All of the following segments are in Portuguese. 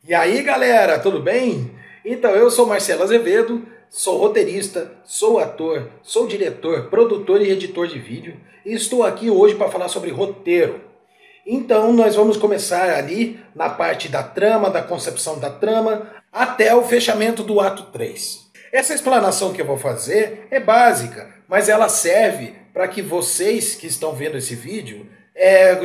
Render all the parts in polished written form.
E aí galera, tudo bem? Então eu sou Marcelo Azevedo, sou roteirista, sou ator, sou diretor, produtor e editor de vídeo e estou aqui hoje para falar sobre roteiro. Então nós vamos começar ali na parte da trama, da concepção da trama, até o fechamento do ato 3. Essa explanação que eu vou fazer é básica, mas ela serve para que vocês que estão vendo esse vídeo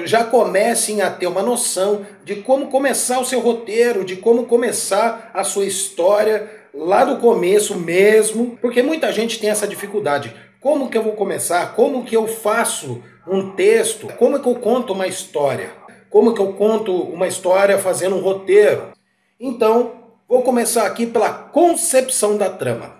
já comecem a ter uma noção de como começar o seu roteiro, de como começar a sua história lá do começo mesmo, porque muita gente tem essa dificuldade. Como que eu vou começar? Como que eu faço um texto? Como que eu conto uma história? Como que eu conto uma história fazendo um roteiro? Então, vou começar aqui pela concepção da trama.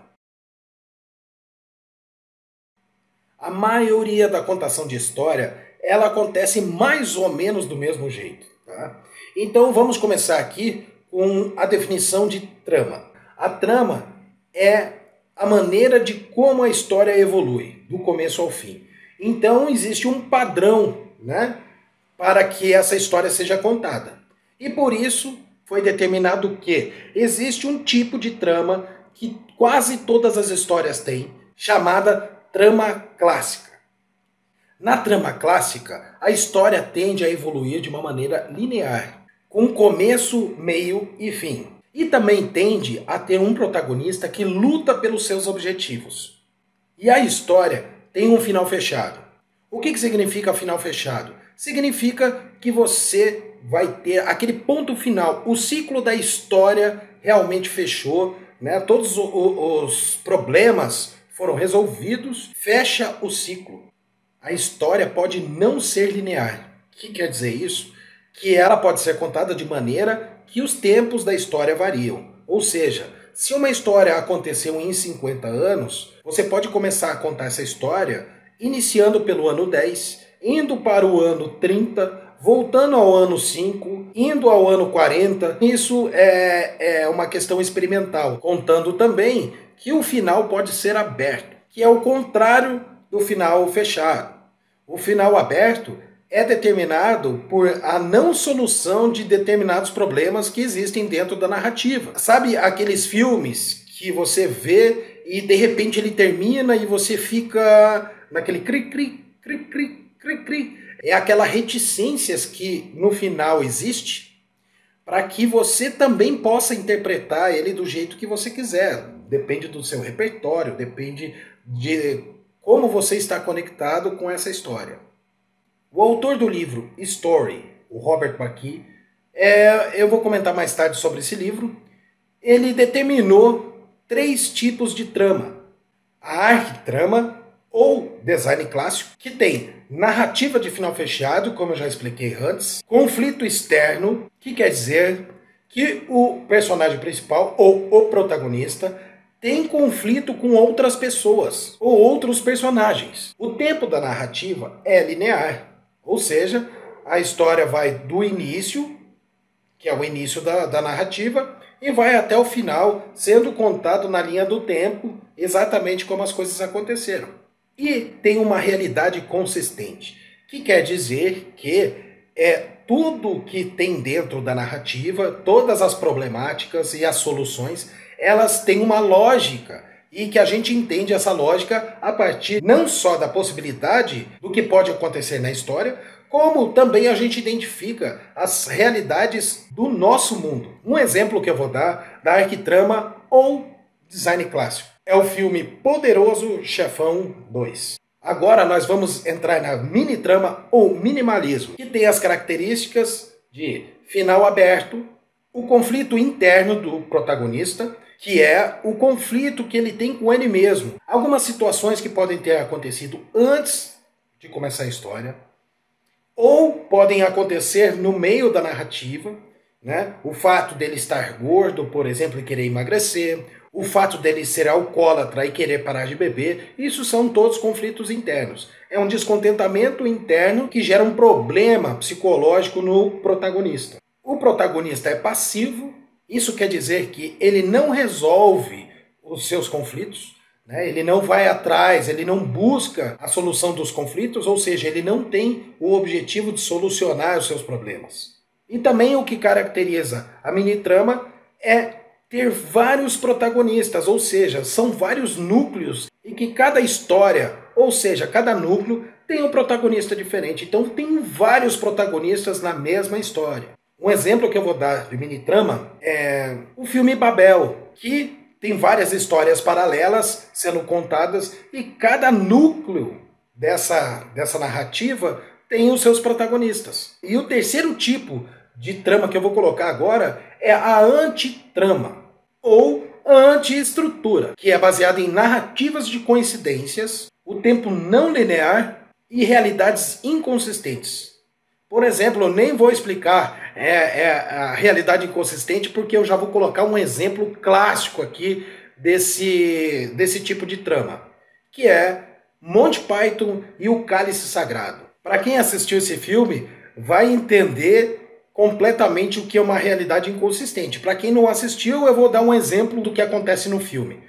A maioria da contação de história, ela acontece mais ou menos do mesmo jeito. Tá? Então vamos começar aqui com a definição de trama. A trama é a maneira de como a história evolui, do começo ao fim. Então existe um padrão, né, para que essa história seja contada. E por isso foi determinado que existe um tipo de trama que quase todas as histórias têm, chamada trama clássica. Na trama clássica, a história tende a evoluir de uma maneira linear, com começo, meio e fim. E também tende a ter um protagonista que luta pelos seus objetivos. E a história tem um final fechado. O que significa final fechado? Significa que você vai ter aquele ponto final, o ciclo da história realmente fechou, né? Todos os problemas foram resolvidos, fecha o ciclo. A história pode não ser linear. O que quer dizer isso? Que ela pode ser contada de maneira que os tempos da história variam. Ou seja, se uma história aconteceu em 50 anos, você pode começar a contar essa história iniciando pelo ano 10, indo para o ano 30, voltando ao ano 5, indo ao ano 40. Isso é uma questão experimental, contando também que o final pode ser aberto, que é o contrário do final fechado. O final aberto é determinado por a não solução de determinados problemas que existem dentro da narrativa. Sabe aqueles filmes que você vê e de repente ele termina e você fica naquele cri-cri, cri-cri, cri-cri. É aquela reticências que no final existe para que você também possa interpretar ele do jeito que você quiser. Depende do seu repertório, depende de como você está conectado com essa história. O autor do livro Story, o Robert McKee, eu vou comentar mais tarde sobre esse livro, ele determinou 3 tipos de trama. A arquitrama, ou design clássico, que tem narrativa de final fechado, como eu já expliquei antes, conflito externo, que quer dizer que o personagem principal, ou o protagonista, tem conflito com outras pessoas ou outros personagens. O tempo da narrativa é linear, ou seja, a história vai do início, que é o início da narrativa, e vai até o final, sendo contado na linha do tempo, exatamente como as coisas aconteceram. E tem uma realidade consistente, que quer dizer que tudo que tem dentro da narrativa, todas as problemáticas e as soluções, elas têm uma lógica e que a gente entende essa lógica a partir não só da possibilidade do que pode acontecer na história, como também a gente identifica as realidades do nosso mundo. Um exemplo que eu vou dar da arquitrama ou design clássico é o filme Poderoso Chefão 2. Agora nós vamos entrar na mini-trama ou minimalismo, que tem as características de final aberto, o conflito interno do protagonista, que é o conflito que ele tem com ele mesmo. Algumas situações que podem ter acontecido antes de começar a história, ou podem acontecer no meio da narrativa, né? O fato dele estar gordo, por exemplo, e querer emagrecer, o fato dele ser alcoólatra e querer parar de beber, isso são todos conflitos internos. É um descontentamento interno que gera um problema psicológico no protagonista. O protagonista é passivo, isso quer dizer que ele não resolve os seus conflitos, né? Ele não vai atrás, ele não busca a solução dos conflitos, ou seja, ele não tem o objetivo de solucionar os seus problemas. E também o que caracteriza a mini-trama é ter vários protagonistas, ou seja, são vários núcleos e que cada história, ou seja, cada núcleo tem um protagonista diferente. Então tem vários protagonistas na mesma história. Um exemplo que eu vou dar de mini-trama é o filme Babel, que tem várias histórias paralelas sendo contadas e cada núcleo dessa narrativa tem os seus protagonistas. E o terceiro tipo de trama que eu vou colocar agora é a antitrama, ou a antiestrutura, que é baseada em narrativas de coincidências, o tempo não linear e realidades inconsistentes. Por exemplo, eu nem vou explicar a realidade inconsistente, porque eu já vou colocar um exemplo clássico aqui desse tipo de trama, que é Monty Python e o Cálice Sagrado. Para quem assistiu esse filme, vai entender completamente o que é uma realidade inconsistente. Para quem não assistiu, eu vou dar um exemplo do que acontece no filme.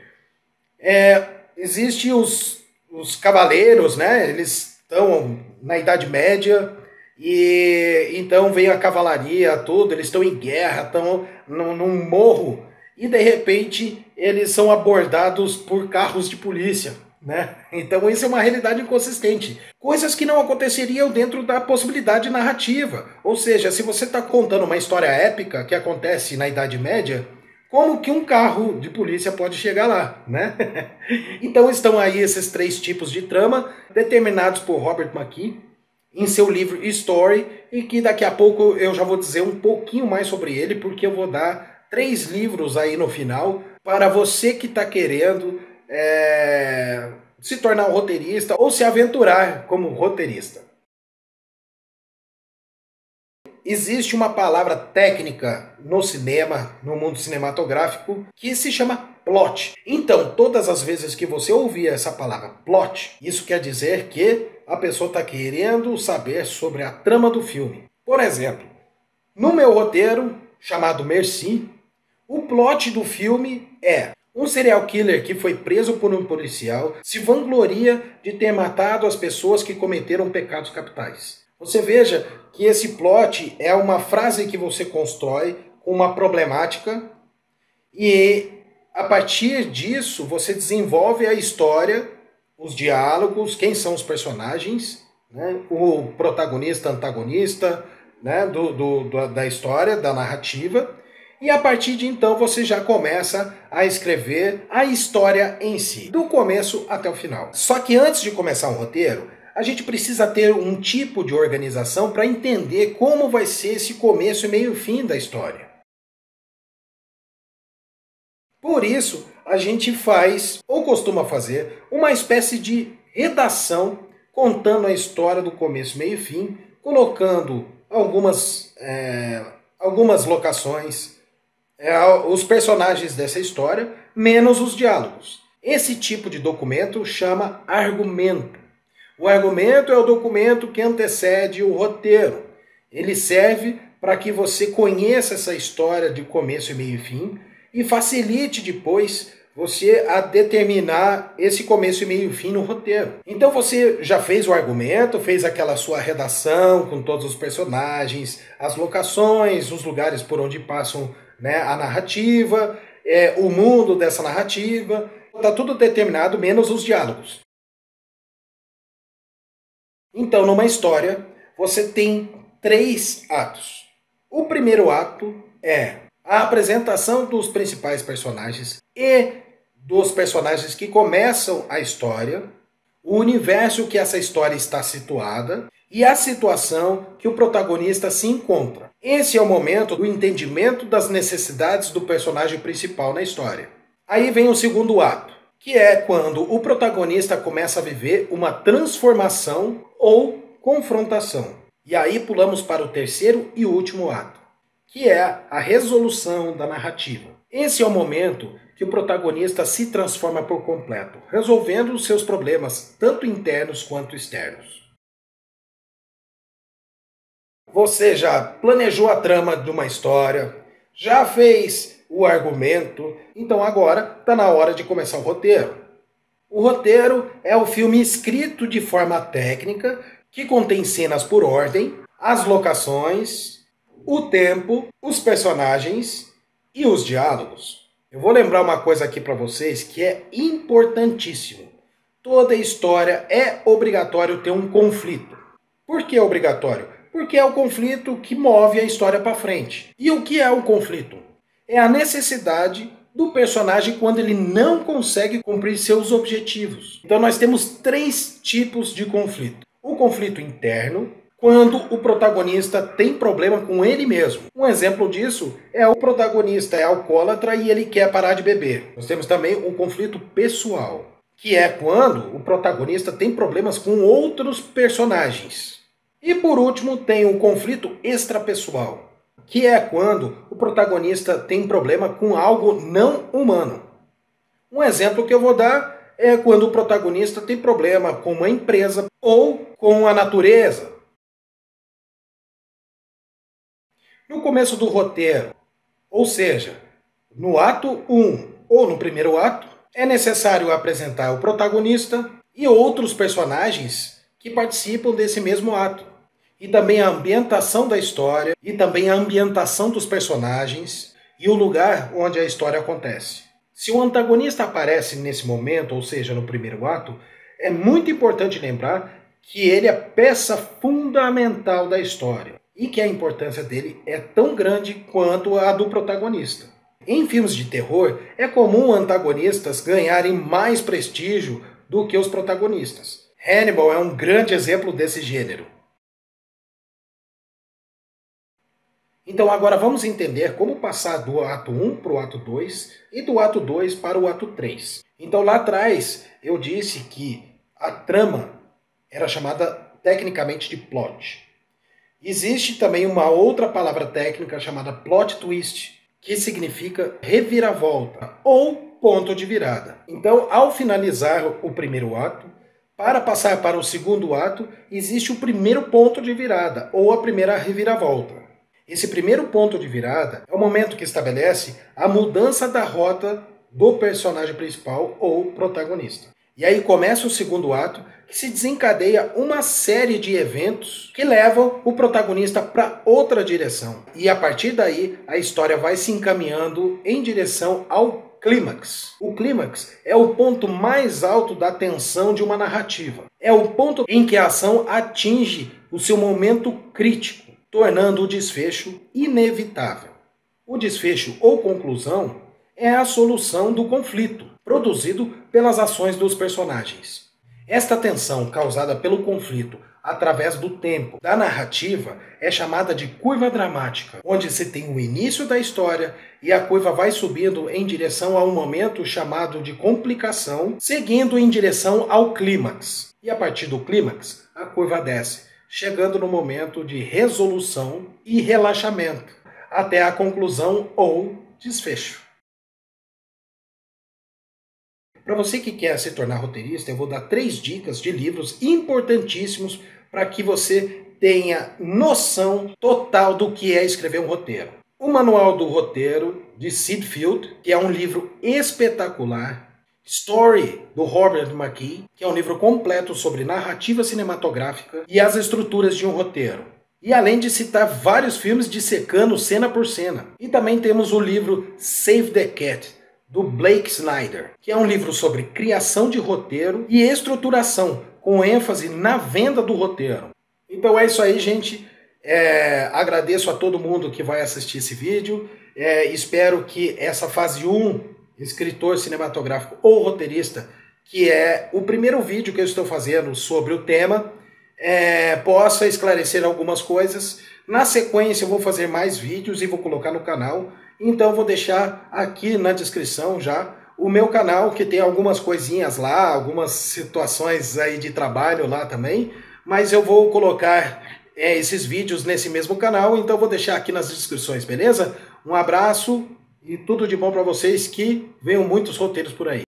Existem os cavaleiros, né? Eles estão na Idade Média e então vem a cavalaria, tudo, eles estão em guerra, estão num morro e de repente eles são abordados por carros de polícia. Né? Então isso é uma realidade inconsistente. Coisas que não aconteceriam dentro da possibilidade narrativa. Ou seja, se você está contando uma história épica que acontece na Idade Média, como que um carro de polícia pode chegar lá? Né? Então estão aí esses três tipos de trama, determinados por Robert McKee em seu livro Story, e que daqui a pouco eu já vou dizer um pouquinho mais sobre ele, porque eu vou dar 3 livros aí no final, para você que está querendo se tornar um roteirista ou se aventurar como roteirista. Existe uma palavra técnica no cinema, no mundo cinematográfico, que se chama plot. Então, todas as vezes que você ouvir essa palavra plot, isso quer dizer que a pessoa está querendo saber sobre a trama do filme. Por exemplo, no meu roteiro, chamado Merci, o plot do filme é: um serial killer que foi preso por um policial se vangloria de ter matado as pessoas que cometeram pecados capitais. Você veja que esse plot é uma frase que você constrói com uma problemática e a partir disso você desenvolve a história, os diálogos, quem são os personagens, né? O protagonista, antagonista, né? da história, da narrativa. E a partir de então você já começa a escrever a história em si, do começo até o final. Só que antes de começar um roteiro, a gente precisa ter um tipo de organização para entender como vai ser esse começo e meio e fim da história. Por isso, a gente faz, ou costuma fazer, uma espécie de redação contando a história do começo, meio e fim, colocando algumas locações, os personagens dessa história, menos os diálogos. Esse tipo de documento chama argumento. O argumento é o documento que antecede o roteiro. Ele serve para que você conheça essa história de começo, meio e fim e facilite depois você a determinar esse começo, meio e fim no roteiro. Então você já fez o argumento, fez aquela sua redação com todos os personagens, as locações, os lugares por onde passam, né, a narrativa, o mundo dessa narrativa, está tudo determinado, menos os diálogos. Então, numa história, você tem 3 atos. O primeiro ato é a apresentação dos principais personagens e dos personagens que começam a história, o universo que essa história está situada e a situação que o protagonista se encontra. Esse é o momento do entendimento das necessidades do personagem principal na história. Aí vem o segundo ato, que é quando o protagonista começa a viver uma transformação ou confrontação. E aí pulamos para o terceiro e último ato, que é a resolução da narrativa. Esse é o momento que o protagonista se transforma por completo, resolvendo os seus problemas, tanto internos quanto externos. Você já planejou a trama de uma história, já fez o argumento, então agora está na hora de começar o roteiro. O roteiro é o filme escrito de forma técnica, que contém cenas por ordem, as locações, o tempo, os personagens e os diálogos. Eu vou lembrar uma coisa aqui para vocês que é importantíssimo. Toda história é obrigatório ter um conflito. Por que é obrigatório? Porque é o conflito que move a história para frente. E o que é o conflito? É a necessidade do personagem quando ele não consegue cumprir seus objetivos. Então nós temos 3 tipos de conflito. O conflito interno, quando o protagonista tem problema com ele mesmo. Um exemplo disso é o protagonista é alcoólatra e ele quer parar de beber. Nós temos também o conflito pessoal, que é quando o protagonista tem problemas com outros personagens. E por último tem o conflito extrapessoal, que é quando o protagonista tem problema com algo não humano. Um exemplo que eu vou dar é quando o protagonista tem problema com uma empresa ou com a natureza. No começo do roteiro, ou seja, no ato 1 ou no primeiro ato, é necessário apresentar o protagonista e outros personagens que participam desse mesmo ato. E também a ambientação da história, e também a ambientação dos personagens e o lugar onde a história acontece. Se o antagonista aparece nesse momento, ou seja, no primeiro ato, é muito importante lembrar que ele é peça fundamental da história e que a importância dele é tão grande quanto a do protagonista. Em filmes de terror, é comum antagonistas ganharem mais prestígio do que os protagonistas. Hannibal é um grande exemplo desse gênero. Então agora vamos entender como passar do ato 1 para o ato 2 e do ato 2 para o ato 3. Então lá atrás eu disse que a trama era chamada tecnicamente de plot. Existe também uma outra palavra técnica chamada plot twist, que significa reviravolta ou ponto de virada. Então, ao finalizar o primeiro ato, para passar para o segundo ato, existe o primeiro ponto de virada ou a primeira reviravolta. Esse primeiro ponto de virada é o momento que estabelece a mudança da rota do personagem principal ou protagonista. E aí começa o segundo ato, que se desencadeia uma série de eventos que levam o protagonista para outra direção. E a partir daí, a história vai se encaminhando em direção ao clímax. O clímax é o ponto mais alto da tensão de uma narrativa. É o ponto em que a ação atinge o seu momento crítico, tornando o desfecho inevitável. O desfecho ou conclusão é a solução do conflito, produzido pelas ações dos personagens. Esta tensão causada pelo conflito através do tempo da narrativa é chamada de curva dramática, onde se tem o início da história e a curva vai subindo em direção a um momento chamado de complicação, seguindo em direção ao clímax. E a partir do clímax, a curva desce, chegando no momento de resolução e relaxamento, até a conclusão ou desfecho. Para você que quer se tornar roteirista, eu vou dar 3 dicas de livros importantíssimos para que você tenha noção total do que é escrever um roteiro. O Manual do Roteiro, de Sid Field, que é um livro espetacular. Story, do Robert McKee, que é um livro completo sobre narrativa cinematográfica e as estruturas de um roteiro. E além de citar vários filmes dissecando cena por cena. E também temos o livro Save the Cat, do Blake Snyder, que é um livro sobre criação de roteiro e estruturação, com ênfase na venda do roteiro. Então é isso aí, gente. Agradeço a todo mundo que vai assistir esse vídeo. Espero que essa fase 1, escritor cinematográfico ou roteirista, que é o primeiro vídeo que eu estou fazendo sobre o tema, possa esclarecer algumas coisas. Na sequência eu vou fazer mais vídeos e vou colocar no canal. Então vou deixar aqui na descrição já o meu canal, que tem algumas coisinhas lá, algumas situações aí de trabalho lá também, mas eu vou colocar esses vídeos nesse mesmo canal, então vou deixar aqui nas descrições, beleza? Um abraço e tudo de bom para vocês, que venham muitos roteiros por aí.